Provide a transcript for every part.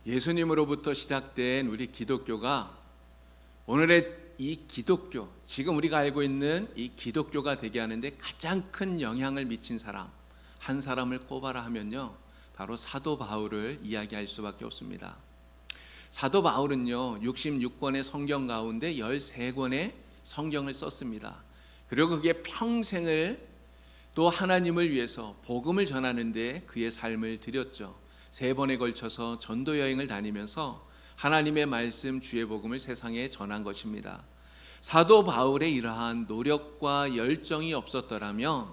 예수님으로부터 시작된 우리 기독교가 오늘의 이 기독교, 지금 우리가 알고 있는 이 기독교가 되게 하는데 가장 큰 영향을 미친 사람, 한 사람을 꼽아라 하면요, 바로 사도 바울을 이야기할 수밖에 없습니다. 사도 바울은요 66권의 성경 가운데 13권의 성경을 썼습니다. 그리고 그게 평생을 또 하나님을 위해서 복음을 전하는데 그의 삶을 들였죠. 3번에 걸쳐서 전도 여행을 다니면서 하나님의 말씀, 주의 복음을 세상에 전한 것입니다. 사도 바울의 이러한 노력과 열정이 없었더라면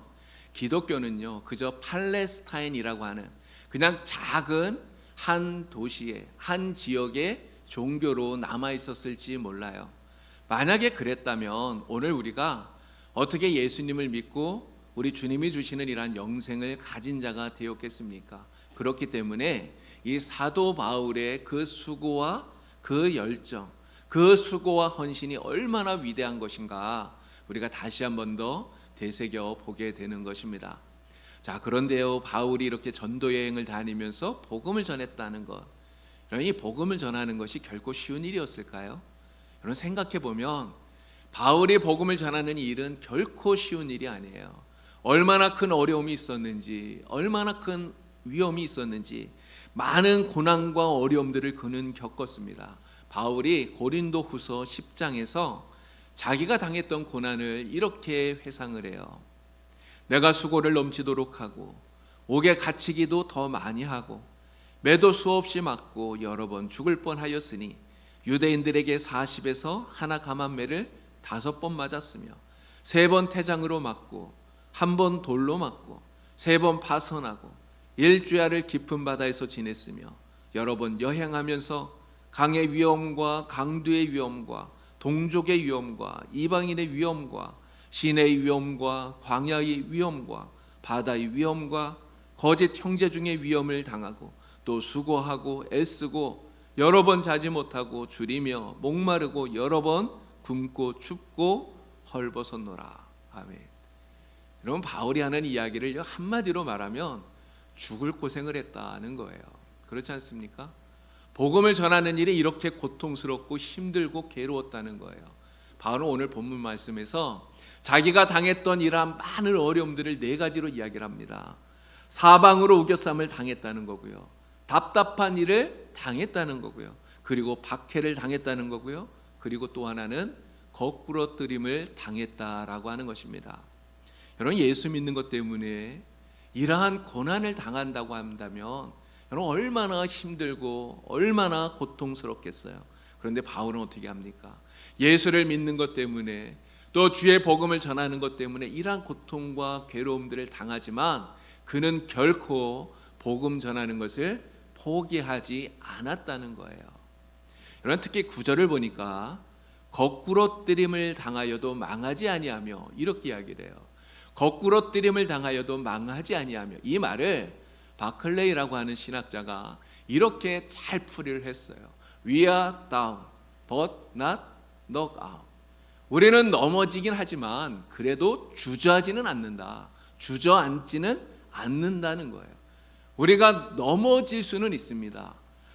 기독교는요 그저 팔레스타인이라고 하는 그냥 작은 한 도시의 한 지역의 종교로 남아 있었을지 몰라요. 만약에 그랬다면 오늘 우리가 어떻게 예수님을 믿고 우리 주님이 주시는 이러한 영생을 가진 자가 되었겠습니까? 그렇기 때문에 이 사도 바울의 그 수고와 그 열정, 그 수고와 헌신이 얼마나 위대한 것인가 우리가 다시 한 번 더 되새겨 보게 되는 것입니다. 자, 그런데요 바울이 이렇게 전도 여행을 다니면서 복음을 전했다는 것, 이 복음을 전하는 것이 결코 쉬운 일이었을까요? 여러분 생각해 보면 바울이 복음을 전하는 일은 결코 쉬운 일이 아니에요. 얼마나 큰 어려움이 있었는지, 얼마나 큰 위험이 있었는지 많은 고난과 어려움들을 그는 겪었습니다. 바울이 고린도 후서 10장에서 자기가 당했던 고난을 이렇게 회상을 해요. 내가 수고를 넘치도록 하고 옥에 갇히기도 더 많이 하고 매도 수없이 맞고 여러 번 죽을 뻔하였으니 유대인들에게 40에서 하나 감한매를 5번 맞았으며 3번 태장으로 맞고 1번 돌로 맞고 3번 파선하고 일주야를 깊은 바다에서 지냈으며 여러 번 여행하면서 강의 위험과 강두의 위험과 동족의 위험과 이방인의 위험과 시내의 위험과 광야의 위험과 바다의 위험과 거짓 형제 중의 위험을 당하고 또 수고하고 애쓰고 여러 번 자지 못하고 줄이며 목마르고 여러 번 굶고 춥고 헐벗었노라. 아멘. 여러분 바울이 하는 이야기를 한마디로 말하면 죽을 고생을 했다는 거예요. 그렇지 않습니까? 복음을 전하는 일이 이렇게 고통스럽고 힘들고 괴로웠다는 거예요. 바울은 오늘 본문 말씀에서 자기가 당했던 이러한 많은 어려움들을 4가지로 이야기를 합니다. 사방으로 우겨쌈을 당했다는 거고요, 답답한 일을 당했다는 거고요, 그리고 박해를 당했다는 거고요, 그리고 또 하나는 거꾸러뜨림을 당했다라고 하는 것입니다. 여러분 예수 믿는 것 때문에 이러한 고난을 당한다고 한다면 여러분 얼마나 힘들고 얼마나 고통스럽겠어요. 그런데 바울은 어떻게 합니까? 예수를 믿는 것 때문에 또 주의 복음을 전하는 것 때문에 이러한 고통과 괴로움들을 당하지만 그는 결코 복음 전하는 것을 포기하지 않았다는 거예요. 여러분 특히 9절을 보니까 거꾸러뜨림을 당하여도 망하지 아니하며 이렇게 이야기를 해요. 거꾸러뜨림을 당하여도 망하지 아니하며, 이 말을 바클레이라고 하는 신학자가 이렇게 잘 풀이를 했어요. We are down, but not knocked out. 우리는 넘어지긴 하지만 그래도 주저하지는 않는다. 주저앉지는 않는다는 거예요. 우리가 넘어질 수는 있습니다.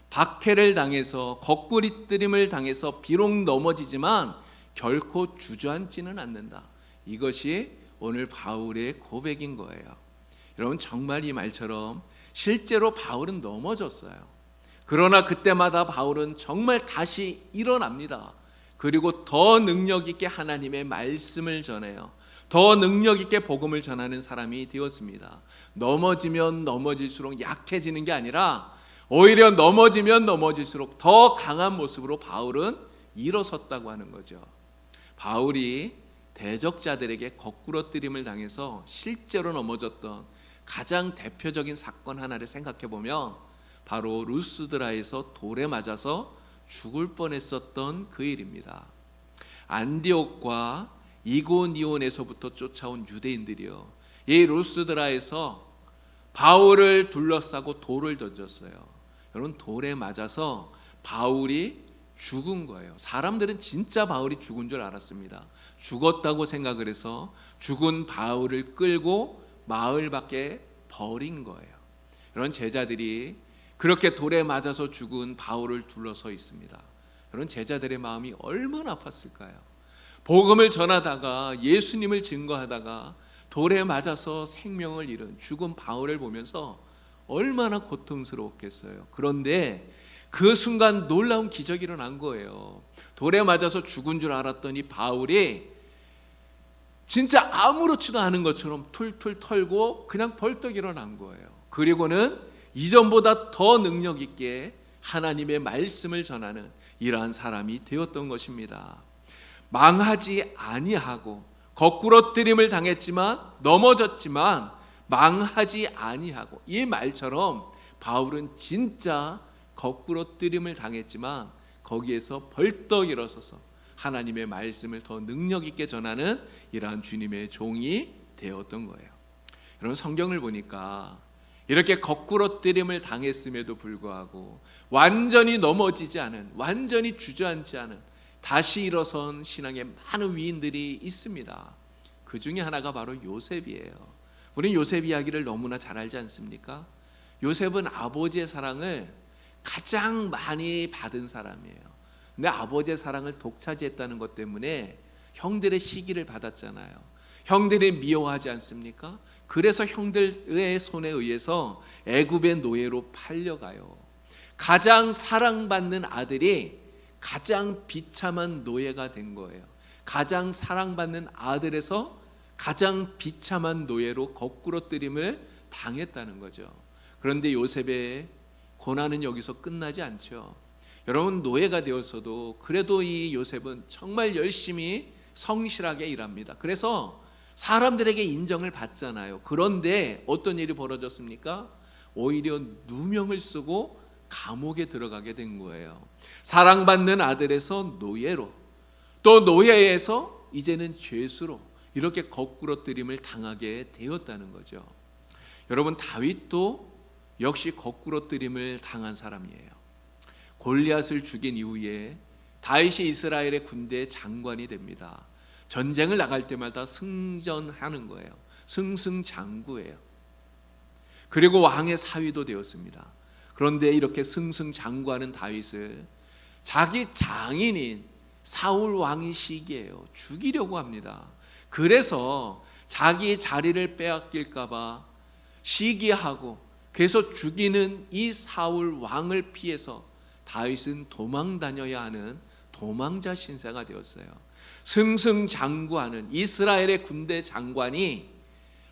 박해를 당해서 거꾸리뜨림을 당해서 비록 넘어지지만 결코 주저앉지는 않는다. 이것이 오늘 바울의 고백인 거예요. 여러분 정말 이 말처럼 실제로 바울은 넘어졌어요. 그러나 그때마다 바울은 정말 다시 일어납니다. 그리고 더 능력 있게 하나님의 말씀을 전해요. 더 능력 있게 복음을 전하는 사람이 되었습니다. 넘어지면 넘어질수록 약해지는 게 아니라 오히려 넘어지면 넘어질수록 더 강한 모습으로 바울은 일어섰다고 하는 거죠. 바울이 대적자들에게 거꾸러뜨림을 당해서 실제로 넘어졌던 가장 대표적인 사건 하나를 생각해 보면 바로 루스드라에서 돌에 맞아서 죽을 뻔했었던 그 일입니다. 안디옥과 이고니온에서부터 쫓아온 유대인들이요, 이 루스드라에서 바울을 둘러싸고 돌을 던졌어요. 여러분 돌에 맞아서 바울이 죽은 거예요. 사람들은 진짜 바울이 죽은 줄 알았습니다. 죽었다고 생각을 해서 죽은 바울을 끌고 마을 밖에 버린 거예요. 이런 제자들이 그렇게 돌에 맞아서 죽은 바울을 둘러서 있습니다. 그런 제자들의 마음이 얼마나 아팠을까요? 복음을 전하다가 예수님을 증거하다가 돌에 맞아서 생명을 잃은 죽은 바울을 보면서 얼마나 고통스러웠겠어요. 그런데 그 순간 놀라운 기적이 일어난 거예요. 돌에 맞아서 죽은 줄 알았더니 바울이 진짜 아무렇지도 않은 것처럼 툴툴 털고 그냥 벌떡 일어난 거예요. 그리고는 이전보다 더 능력 있게 하나님의 말씀을 전하는 이러한 사람이 되었던 것입니다. 망하지 아니하고 거꾸로 뜨림을 당했지만 넘어졌지만 망하지 아니하고, 이 말처럼 바울은 진짜 거꾸로 뜨림을 당했지만 거기에서 벌떡 일어서서 하나님의 말씀을 더 능력 있게 전하는 이러한 주님의 종이 되었던 거예요. 여러분, 성경을 보니까 이렇게 거꾸로 뜨림을 당했음에도 불구하고 완전히 넘어지지 않은, 완전히 주저앉지 않은, 다시 일어선 신앙의 많은 위인들이 있습니다. 그 중에 하나가 바로 요셉이에요. 우리는 요셉 이야기를 너무나 잘 알지 않습니까? 요셉은 아버지의 사랑을 가장 많이 받은 사람이에요. 근데 아버지의 사랑을 독차지했다는 것 때문에 형들의 시기를 받았잖아요. 형들이 미워하지 않습니까? 그래서 형들의 손에 의해서 애굽의 노예로 팔려가요. 가장 사랑받는 아들이 가장 비참한 노예가 된 거예요. 가장 사랑받는 아들에서 가장 비참한 노예로 거꾸로 뜨림을 당했다는 거죠. 그런데 요셉의 고난은 여기서 끝나지 않죠. 여러분, 노예가 되었어도 그래도 이 요셉은 정말 열심히 성실하게 일합니다. 그래서 사람들에게 인정을 받잖아요. 그런데 어떤 일이 벌어졌습니까? 오히려 누명을 쓰고 감옥에 들어가게 된 거예요. 사랑받는 아들에서 노예로, 또 노예에서 이제는 죄수로, 이렇게 거꾸로 뜨림을 당하게 되었다는 거죠. 여러분, 다윗도 역시 거꾸로 뜨림을 당한 사람이에요. 골리앗을 죽인 이후에 다윗이 이스라엘의 군대 장관이 됩니다. 전쟁을 나갈 때마다 승전하는 거예요. 승승장구예요. 그리고 왕의 사위도 되었습니다. 그런데 이렇게 승승장구하는 다윗을 자기 장인인 사울 왕이 시기해요. 죽이려고 합니다. 그래서 자기 자리를 빼앗길까 봐 시기하고, 그래서 죽이는 이 사울 왕을 피해서 다윗은 도망 다녀야 하는 도망자 신세가 되었어요. 승승장구하는 이스라엘의 군대 장관이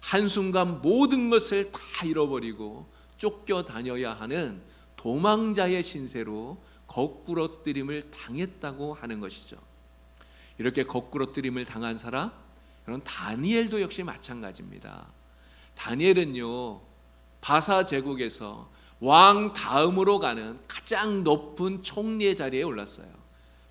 한순간 모든 것을 다 잃어버리고 쫓겨 다녀야 하는 도망자의 신세로 거꾸로 뜨림을 당했다고 하는 것이죠. 이렇게 거꾸로 뜨림을 당한 사람, 그런 다니엘도 역시 마찬가지입니다. 다니엘은요, 바사 제국에서 왕 다음으로 가는 가장 높은 총리의 자리에 올랐어요.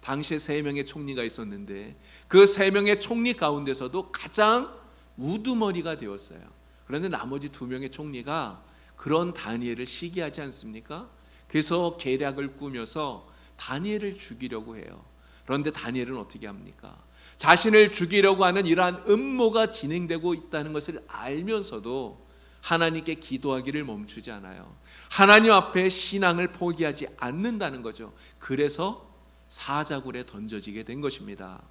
당시에 3명의 총리가 있었는데 그 3명의 총리 가운데서도 가장 우두머리가 되었어요. 그런데 나머지 2명의 총리가 그런 다니엘을 시기하지 않습니까? 그래서 계략을 꾸며서 다니엘을 죽이려고 해요. 그런데 다니엘은 어떻게 합니까? 자신을 죽이려고 하는 이러한 음모가 진행되고 있다는 것을 알면서도 하나님께 기도하기를 멈추지 않아요. 하나님 앞에 신앙을 포기하지 않는다는 거죠. 그래서 사자굴에 던져지게 된 것입니다.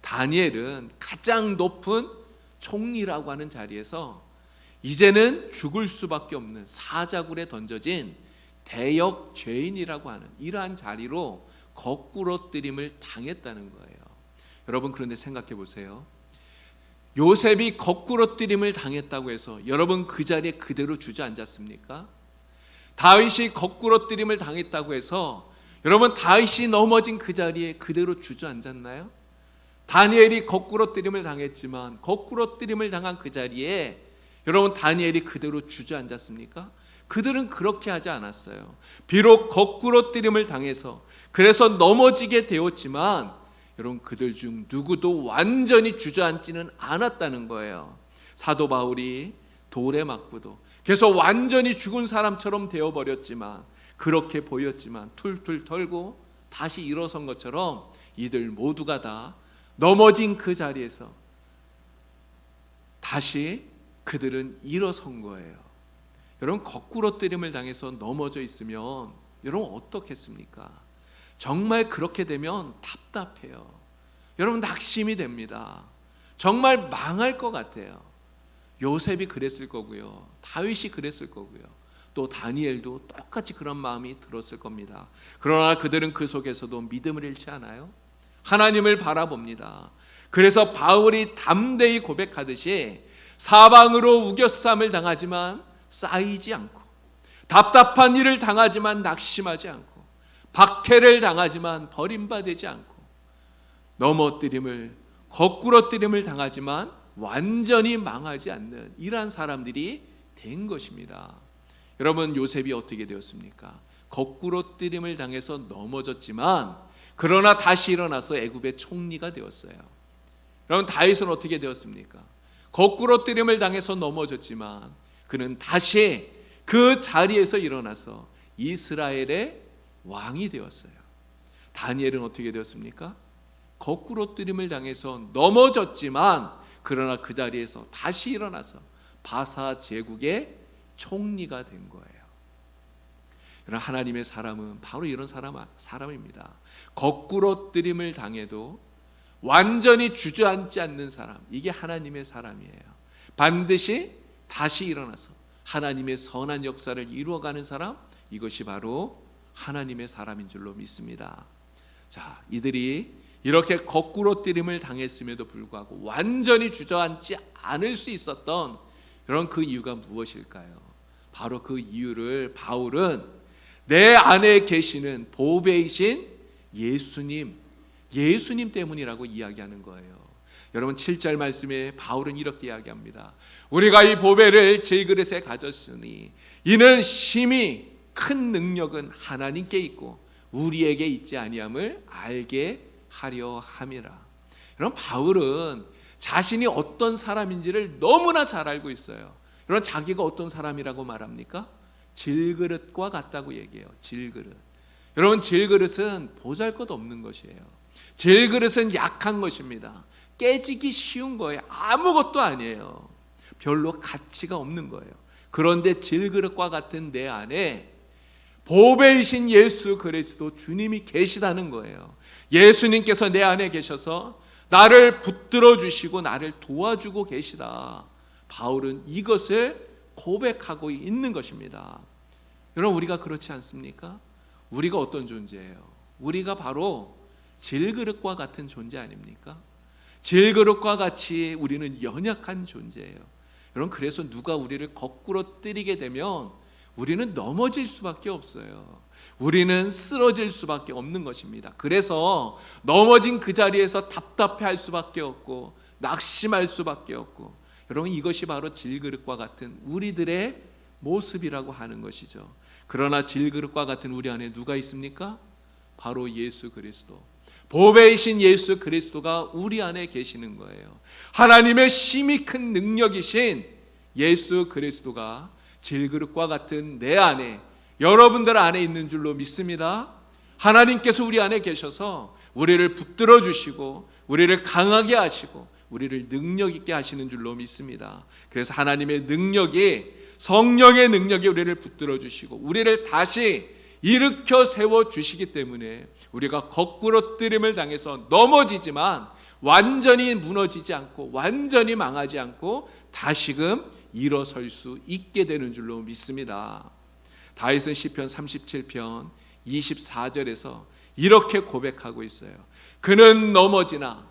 다니엘은 가장 높은 총리라고 하는 자리에서 이제는 죽을 수밖에 없는 사자굴에 던져진 대역 죄인이라고 하는 이러한 자리로 거꾸로 뜨림을 당했다는 거예요. 여러분, 그런데 생각해 보세요. 요셉이 거꾸로 뜨림을 당했다고 해서 여러분 그 자리에 그대로 주저앉았습니까? 다윗이 거꾸로 뜨림을 당했다고 해서 여러분 다윗이 넘어진 그 자리에 그대로 주저앉았나요? 다니엘이 거꾸로 뜨림을 당했지만 거꾸로 뜨림을 당한 그 자리에 여러분 다니엘이 그대로 주저앉았습니까? 그들은 그렇게 하지 않았어요. 비록 거꾸로 뜨림을 당해서 그래서 넘어지게 되었지만 여러분 그들 중 누구도 완전히 주저앉지는 않았다는 거예요. 사도 바울이 돌에 맞고도 그래서 완전히 죽은 사람처럼 되어버렸지만, 그렇게 보였지만 툴툴 털고 다시 일어선 것처럼 이들 모두가 다 넘어진 그 자리에서 다시 그들은 일어선 거예요. 여러분 거꾸로 뜨림을 당해서 넘어져 있으면 여러분 어떻겠습니까? 정말 그렇게 되면 답답해요. 여러분 낙심이 됩니다. 정말 망할 것 같아요. 요셉이 그랬을 거고요. 다윗이 그랬을 거고요. 또 다니엘도 똑같이 그런 마음이 들었을 겁니다. 그러나 그들은 그 속에서도 믿음을 잃지 않아요. 하나님을 바라봅니다. 그래서 바울이 담대히 고백하듯이 사방으로 우겨쌈을 당하지만 쌓이지 않고, 답답한 일을 당하지만 낙심하지 않고, 박해를 당하지만 버림받지 않고, 넘어뜨림을, 거꾸로 뜨림을 당하지만 완전히 망하지 않는 이러한 사람들이 된 것입니다. 여러분 요셉이 어떻게 되었습니까? 거꾸로 뜨림을 당해서 넘어졌지만 그러나 다시 일어나서 애굽의 총리가 되었어요. 여러분 다윗은 어떻게 되었습니까? 거꾸로 뜨림을 당해서 넘어졌지만 그는 다시 그 자리에서 일어나서 이스라엘의 왕이 되었어요. 다니엘은 어떻게 되었습니까? 거꾸로 뜨림을 당해서 넘어졌지만 그러나 그 자리에서 다시 일어나서 바사 제국의 총리가 된 거예요. 여러분 하나님의 사람은 바로 이런 사람입니다. 거꾸로 뜨림을 당해도 완전히 주저앉지 않는 사람, 이게 하나님의 사람이에요. 반드시 다시 일어나서 하나님의 선한 역사를 이루어가는 사람, 이것이 바로 하나님의 사람인 줄로 믿습니다. 자, 이들이 이렇게 거꾸로 뜨림을 당했음에도 불구하고 완전히 주저앉지 않을 수 있었던 그런 그 이유가 무엇일까요? 바로 그 이유를 바울은 내 안에 계시는 보배이신 예수님 때문이라고 이야기하는 거예요. 여러분 7절 말씀에 바울은 이렇게 이야기합니다. 우리가 이 보배를 질그릇에 가졌으니 이는 심히 큰 능력은 하나님께 있고 우리에게 있지 아니함을 알게 하려 함이라. 여러분 바울은 자신이 어떤 사람인지를 너무나 잘 알고 있어요. 여러분 자기가 어떤 사람이라고 말합니까? 질그릇과 같다고 얘기해요. 질그릇. 여러분 질그릇은 보잘것없는 것이에요. 질그릇은 약한 것입니다. 깨지기 쉬운 거예요. 아무것도 아니에요. 별로 가치가 없는 거예요. 그런데 질그릇과 같은 내 안에 보배이신 예수 그리스도 주님이 계시다는 거예요. 예수님께서 내 안에 계셔서 나를 붙들어 주시고 나를 도와주고 계시다. 바울은 이것을 고백하고 있는 것입니다. 여러분 우리가 그렇지 않습니까? 우리가 어떤 존재예요? 우리가 바로 질그릇과 같은 존재 아닙니까? 질그릇과 같이 우리는 연약한 존재예요. 여러분 그래서 누가 우리를 거꾸로 뜨리게 되면 우리는 넘어질 수밖에 없어요. 우리는 쓰러질 수밖에 없는 것입니다. 그래서 넘어진 그 자리에서 답답해할 수밖에 없고 낙심할 수밖에 없고, 여러분 이것이 바로 질그릇과 같은 우리들의 모습이라고 하는 것이죠. 그러나 질그릇과 같은 우리 안에 누가 있습니까? 바로 예수 그리스도, 보배이신 예수 그리스도가 우리 안에 계시는 거예요. 하나님의 심히 큰 능력이신 예수 그리스도가 질그릇과 같은 내 안에, 여러분들 안에 있는 줄로 믿습니다. 하나님께서 우리 안에 계셔서 우리를 붙들어 주시고 우리를 강하게 하시고 우리를 능력 있게 하시는 줄로 믿습니다. 그래서 하나님의 능력이, 성령의 능력이 우리를 붙들어 주시고 우리를 다시 일으켜 세워 주시기 때문에 우리가 거꾸로 뜨림을 당해서 넘어지지만 완전히 무너지지 않고 완전히 망하지 않고 다시금 일어설 수 있게 되는 줄로 믿습니다. 다윗은 시편 37편 24절에서 이렇게 고백하고 있어요. 그는 넘어지나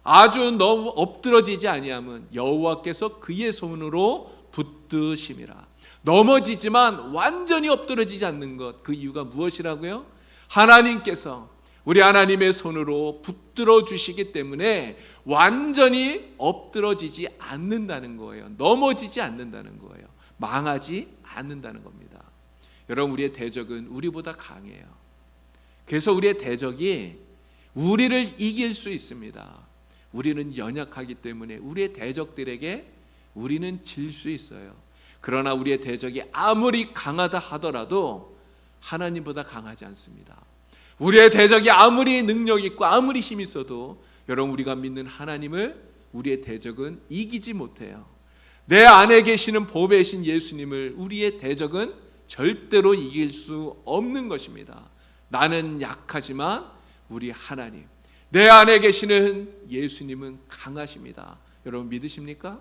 아주 너무 엎드러지지 아니함은 여호와께서 그의 손으로 붙드심이라. 넘어지지만 완전히 엎드러지지 않는 것, 그 이유가 무엇이라고요? 하나님께서 우리 하나님의 손으로 붙들어 주시기 때문에 완전히 엎드러지지 않는다는 거예요. 넘어지지 않는다는 거예요. 망하지 않는다는 겁니다. 여러분 우리의 대적은 우리보다 강해요. 그래서 우리의 대적이 우리를 이길 수 있습니다. 우리는 연약하기 때문에 우리의 대적들에게 우리는 질 수 있어요. 그러나 우리의 대적이 아무리 강하다 하더라도 하나님보다 강하지 않습니다. 우리의 대적이 아무리 능력 있고 아무리 힘 있어도 여러분 우리가 믿는 하나님을 우리의 대적은 이기지 못해요. 내 안에 계시는 보배이신 예수님을 우리의 대적은 절대로 이길 수 없는 것입니다. 나는 약하지만 우리 하나님, 내 안에 계시는 예수님은 강하십니다. 여러분 믿으십니까?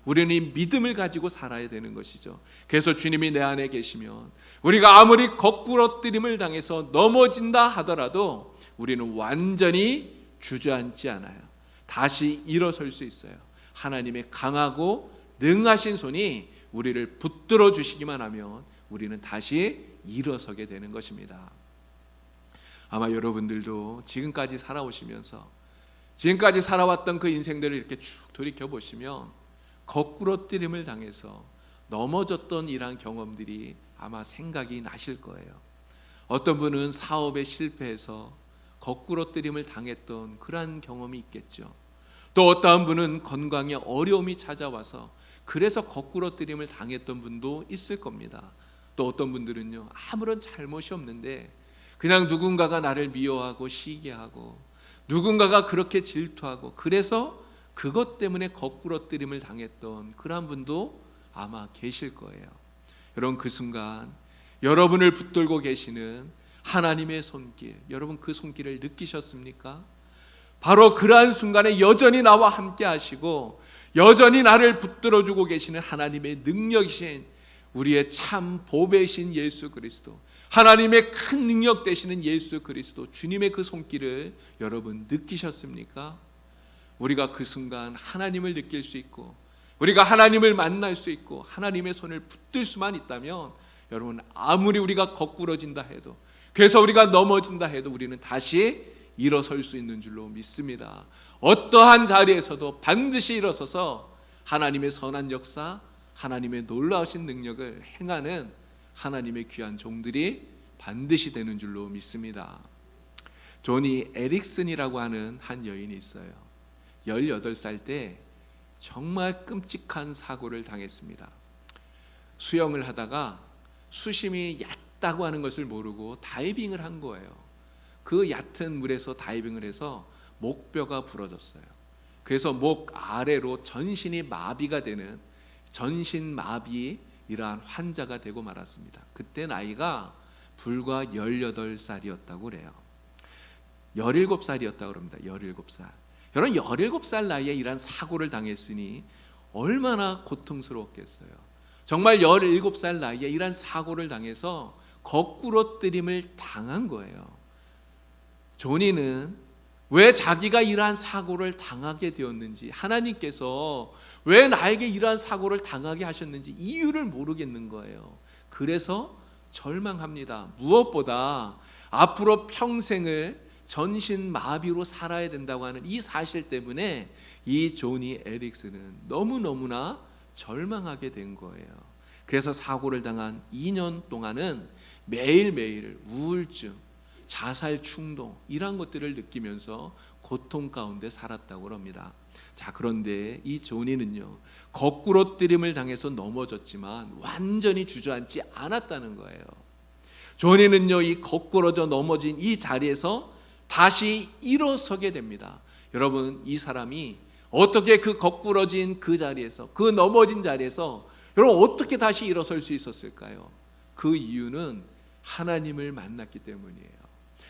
우리는 이 믿음을 가지고 살아야 되는 것이죠. 그래서 주님이 내 안에 계시면 우리가 아무리 거꾸러뜨림을 당해서 넘어진다 하더라도 우리는 완전히 주저앉지 않아요. 다시 일어설 수 있어요. 하나님의 강하고 능하신 손이 우리를 붙들어 주시기만 하면 우리는 다시 일어서게 되는 것입니다. 아마 여러분들도 지금까지 살아오시면서 지금까지 살아왔던 그 인생들을 이렇게 쭉 돌이켜보시면 거꾸러뜨림을 당해서 넘어졌던 이러한 경험들이 아마 생각이 나실 거예요. 어떤 분은 사업에 실패해서 거꾸러뜨림을 당했던 그러한 경험이 있겠죠. 또 어떠한 분은 건강에 어려움이 찾아와서 그래서 거꾸러뜨림을 당했던 분도 있을 겁니다. 또 어떤 분들은요, 아무런 잘못이 없는데 그냥 누군가가 나를 미워하고 시기하고 누군가가 그렇게 질투하고 그래서 그것 때문에 거꾸러뜨림을 당했던 그런 분도 아마 계실 거예요. 여러분, 그 순간 여러분을 붙들고 계시는 하나님의 손길, 여러분 그 손길을 느끼셨습니까? 바로 그러한 순간에 여전히 나와 함께 하시고 여전히 나를 붙들어주고 계시는 하나님의 능력이신 우리의 참 보배이신 예수 그리스도, 하나님의 큰 능력 되시는 예수 그리스도, 주님의 그 손길을 여러분 느끼셨습니까? 우리가 그 순간 하나님을 느낄 수 있고 우리가 하나님을 만날 수 있고 하나님의 손을 붙들 수만 있다면 여러분, 아무리 우리가 거꾸러진다 해도, 그래서 우리가 넘어진다 해도 우리는 다시 일어설 수 있는 줄로 믿습니다. 어떠한 자리에서도 반드시 일어서서 하나님의 선한 역사, 하나님의 놀라우신 능력을 행하는 하나님의 귀한 종들이 반드시 되는 줄로 믿습니다. 조니 에릭슨이라고 하는 한 여인이 있어요. 18살 때 정말 끔찍한 사고를 당했습니다. 수영을 하다가 수심이 얕다고 하는 것을 모르고 다이빙을 한 거예요. 그 얕은 물에서 다이빙을 해서 목뼈가 부러졌어요. 그래서 목 아래로 전신이 마비가 되는 전신마비 이러한 환자가 되고 말았습니다. 그때 나이가 불과 18살이었다고 그래요. 17살이었다고 그럽니다. 17살. 여러분, 17살 나이에 이러한 사고를 당했으니 얼마나 고통스러웠겠어요. 정말 17살 나이에 이러한 사고를 당해서 거꾸러뜨림을 당한 거예요. 조니는 왜 자기가 이러한 사고를 당하게 되었는지, 하나님께서 왜 나에게 이러한 사고를 당하게 하셨는지 이유를 모르겠는 거예요. 그래서 절망합니다. 무엇보다 앞으로 평생을 전신마비로 살아야 된다고 하는 이 사실 때문에 이 조니 에릭슨은 너무너무나 절망하게 된 거예요. 그래서 사고를 당한 2년 동안은 매일매일 우울증, 자살 충동 이런 것들을 느끼면서 고통 가운데 살았다고 합니다. 자, 그런데 이 조니는요, 거꾸러뜨림을 당해서 넘어졌지만 완전히 주저앉지 않았다는 거예요. 조니는요, 이 거꾸러져 넘어진 이 자리에서 다시 일어서게 됩니다. 여러분, 이 사람이 어떻게 그 거꾸러진 그 자리에서, 그 넘어진 자리에서 여러분 어떻게 다시 일어설 수 있었을까요? 그 이유는 하나님을 만났기 때문이에요.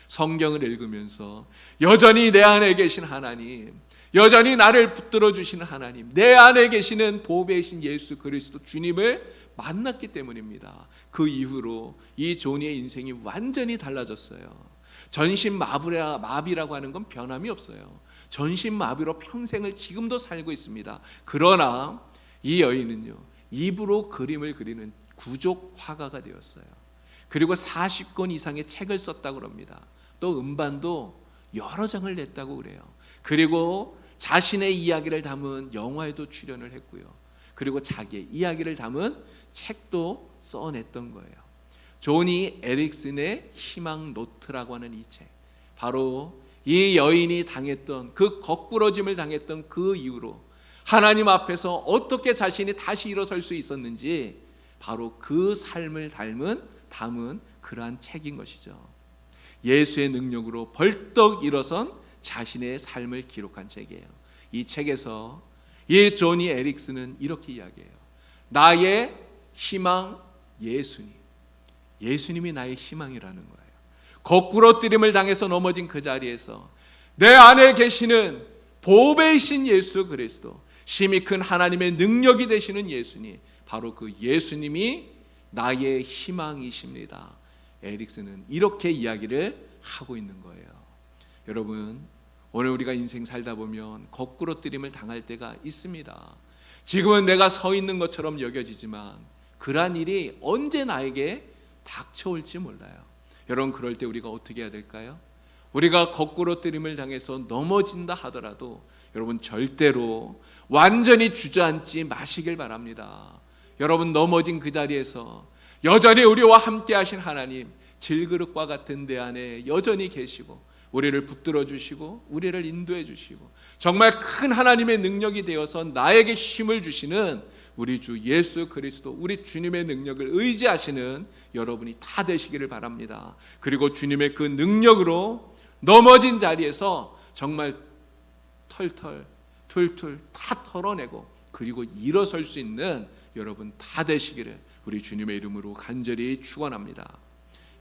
성경을 읽으면서 여전히 내 안에 계신 하나님, 여전히 나를 붙들어 주시는 하나님, 내 안에 계시는 보배이신 예수 그리스도 주님을 만났기 때문입니다. 그 이후로 이 조니의 인생이 완전히 달라졌어요. 전신마비라고 하는 건 변함이 없어요. 전신마비로 평생을 지금도 살고 있습니다. 그러나 이 여인은요, 입으로 그림을 그리는 구족 화가가 되었어요. 그리고 40권 이상의 책을 썼다고 합니다. 또 음반도 여러 장을 냈다고 그래요. 그리고 자신의 이야기를 담은 영화에도 출연을 했고요. 그리고 자기의 이야기를 담은 책도 써냈던 거예요. 조니 에릭슨의 희망 노트라고 하는 이 책, 바로 이 여인이 당했던 그 거꾸러짐을 당했던 그 이후로 하나님 앞에서 어떻게 자신이 다시 일어설 수 있었는지 바로 그 삶을 담은 그러한 책인 것이죠. 예수의 능력으로 벌떡 일어선 자신의 삶을 기록한 책이에요. 이 책에서 이 조니 에릭슨은 이렇게 이야기해요. 나의 희망 예수님. 예수님이 나의 희망이라는 거예요. 거꾸로 뜨림을 당해서 넘어진 그 자리에서 내 안에 계시는 보배이신 예수 그리스도, 심히 큰 하나님의 능력이 되시는 예수님, 바로 그 예수님이 나의 희망이십니다. 에릭슨은 이렇게 이야기를 하고 있는 거예요. 여러분, 오늘 우리가 인생 살다 보면 거꾸로 뜨림을 당할 때가 있습니다. 지금은 내가 서 있는 것처럼 여겨지지만 그러한 일이 언제 나에게 닥쳐올지 몰라요. 여러분, 그럴 때 우리가 어떻게 해야 될까요? 우리가 거꾸로 뜨림을 당해서 넘어진다 하더라도 여러분, 절대로 완전히 주저앉지 마시길 바랍니다. 여러분, 넘어진 그 자리에서 여전히 우리와 함께 하신 하나님, 질그릇과 같은 내 안에 여전히 계시고 우리를 붙들어 주시고 우리를 인도해 주시고 정말 큰 하나님의 능력이 되어서 나에게 힘을 주시는 우리 주 예수 그리스도, 우리 주님의 능력을 의지하시는 여러분이 다 되시기를 바랍니다. 그리고 주님의 그 능력으로 넘어진 자리에서 정말 툴툴 다 털어내고 그리고 일어설 수 있는 여러분 다 되시기를 우리 주님의 이름으로 간절히 축원합니다.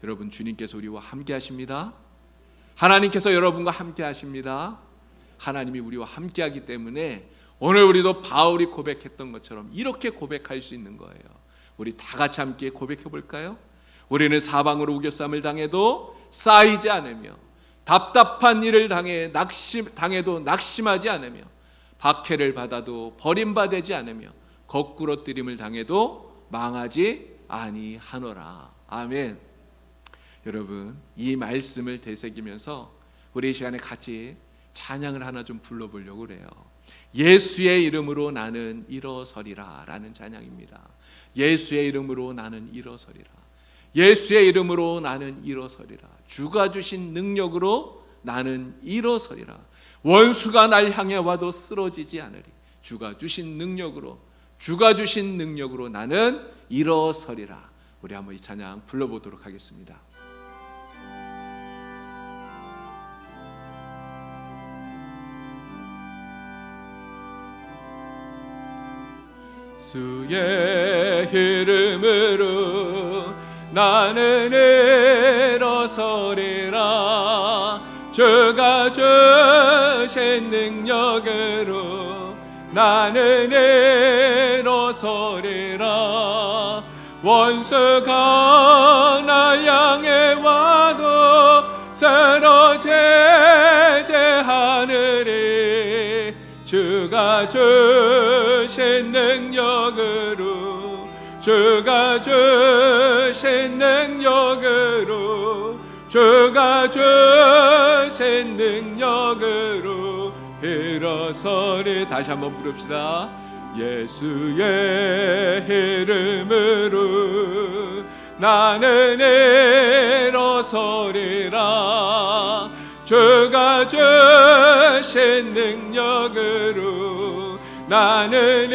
여러분, 주님께서 우리와 함께 하십니다. 하나님께서 여러분과 함께 하십니다. 하나님이 우리와 함께 하기 때문에 오늘 우리도 바울이 고백했던 것처럼 이렇게 고백할 수 있는 거예요. 우리 다 같이 함께 고백해 볼까요? 우리는 사방으로 우겨쌈을 당해도 쌓이지 않으며 답답한 일을 당해도 낙심하지 않으며 박해를 받아도 버림받지 않으며 거꾸로 뜨림을 당해도 망하지 아니하노라. 아멘. 여러분, 이 말씀을 되새기면서 우리 이 시간에 같이 찬양을 하나 좀 불러보려고 그래요. 예수의 이름으로 나는 일어서리라 라는 찬양입니다. 예수의 이름으로 나는 일어서리라. 예수의 이름으로 나는 일어서리라. 주가 주신 능력으로 나는 일어서리라. 원수가 날 향해 와도 쓰러지지 않으리. 주가 주신 능력으로 나는 일어서리라. 우리 한번 이 찬양 불러보도록 하겠습니다. 주의 이름으로 나는 일어서리라. 주가 주신 능력으로 나는 일어서리라. 원수가 날 향해 와도 쓰러지지 않으리. 주가 주신 능력으로 주가 주신 능력으로 일어서리. 다시 한번 부릅시다. 예수의 이름으로 나는 일어서리라. 주가 주신 능력으로 나는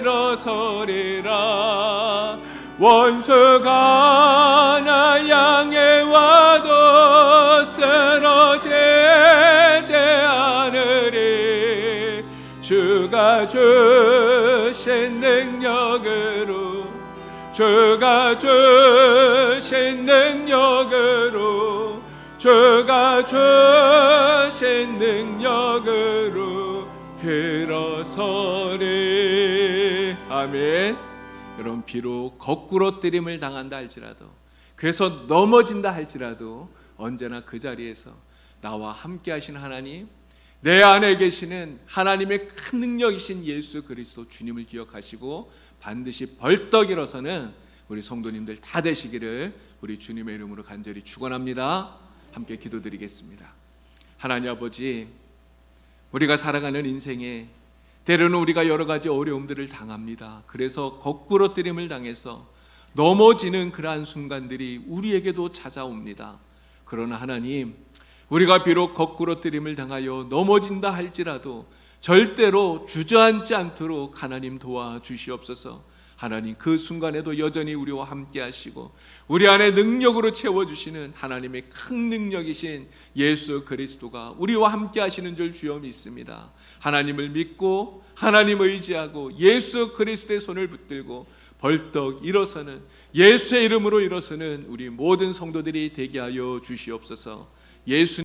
일어서리라. 원수가 날 향해 와도 쓰러지지 않으리. 주가 주신 능력으로 주가 주신 능력으로 일어서리. 아멘. 여러분, 비록 거꾸로 뜨림을 당한다 할지라도, 그래서 넘어진다 할지라도 언제나 그 자리에서 나와 함께 하신 하나님, 내 안에 계시는 하나님의 큰 능력이신 예수 그리스도 주님을 기억하시고 반드시 벌떡 일어서는 우리 성도님들 다 되시기를 우리 주님의 이름으로 간절히 축원합니다. 함께 기도드리겠습니다. 하나님 아버지, 우리가 살아가는 인생에 때로는 우리가 여러 가지 어려움들을 당합니다. 그래서 거꾸로 뜨림을 당해서 넘어지는 그러한 순간들이 우리에게도 찾아옵니다. 그러나 하나님, 우리가 비록 거꾸로 뜨림을 당하여 넘어진다 할지라도 절대로 주저앉지 않도록 하나님 도와주시옵소서. 하나님 그 순간에도 여전히 우리와 함께 하시고 우리 안에 능력으로 채워주시는 하나님의 큰 능력이신 예수 그리스도가 우리와 함께 하시는 줄 주여 믿습니다. 하나님을 믿고 하나님 의지하고 예수 그리스도의 손을 붙들고 벌떡 일어서는, 예수의 이름으로 일어서는 우리 모든 성도들이 되게 하여 주시옵소서. 예수